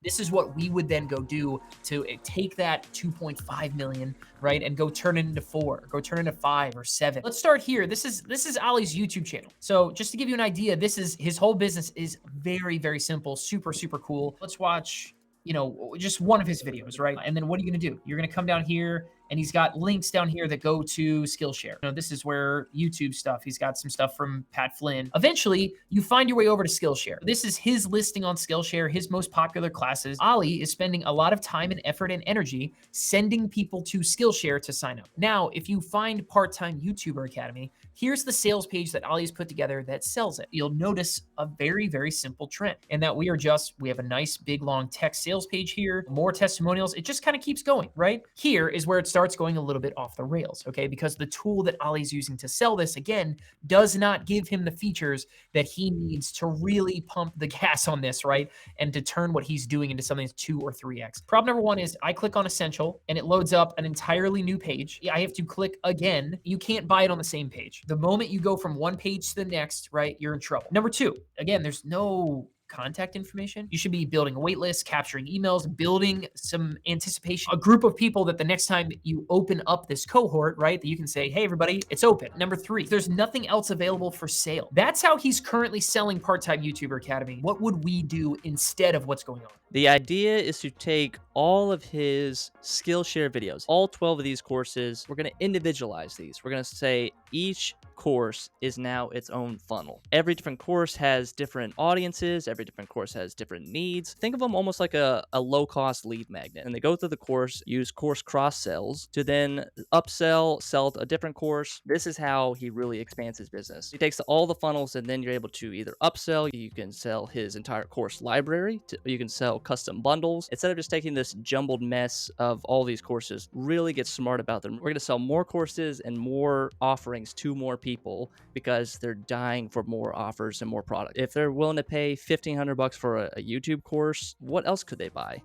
This is what we would then go do to take that 2.5 million, right, and go turn it into 4, go turn it into 5 or 7. Let's start here. This is Ali's YouTube channel. So just to give you an idea, this is his whole business is very, very simple, super, super cool. Let's watch, just one of his videos, right? And then what are you gonna do? You're gonna come down here and he's got links down here that go to Skillshare. This is where YouTube stuff. He's got some stuff from Pat Flynn. Eventually, you find your way over to Skillshare. This is his listing on Skillshare, his most popular classes. Ali is spending a lot of time and effort and energy sending people to Skillshare to sign up. Now, if you find Part-Time YouTuber Academy, here's the sales page that Ali's put together that sells it. You'll notice a very, very simple trend, and that we have a nice big long text sales page here, more testimonials. It just kind of keeps going, right? Here is where it starts going a little bit off the rails, okay? Because the tool that Ali's using to sell this, again, does not give him the features that he needs to really pump the gas on this, right? And to turn what he's doing into something that's 2 or 3x. Problem number 1 is I click on Essential and it loads up an entirely new page. I have to click again. You can't buy it on the same page. The moment you go from one page to the next, right, you're in trouble. Number 2, again, there's no contact information. You should be building a wait list, capturing emails, building some anticipation, a group of people that the next time you open up this cohort, right, that you can say, hey, everybody, it's open. Number 3, there's nothing else available for sale. That's how he's currently selling Part-Time YouTuber Academy. What would we do instead of what's going on? The idea is to take all of his Skillshare videos, all 12 of these courses. We're going to individualize these. We're going to say each course is now its own funnel. Every different course has different audiences. Every different course has different needs. Think of them almost like a low-cost lead magnet. And they go through the course, use course cross-sells to then upsell, sell a different course. This is how he really expands his business. He takes all the funnels and then you're able to either upsell, you can sell his entire course library, you can sell custom bundles. Instead of just taking this jumbled mess of all these courses, really get smart about them. We're going to sell more courses and more offerings to more people because they're dying for more offers and more product. If they're willing to pay $1,500 for a YouTube course, what else could they buy?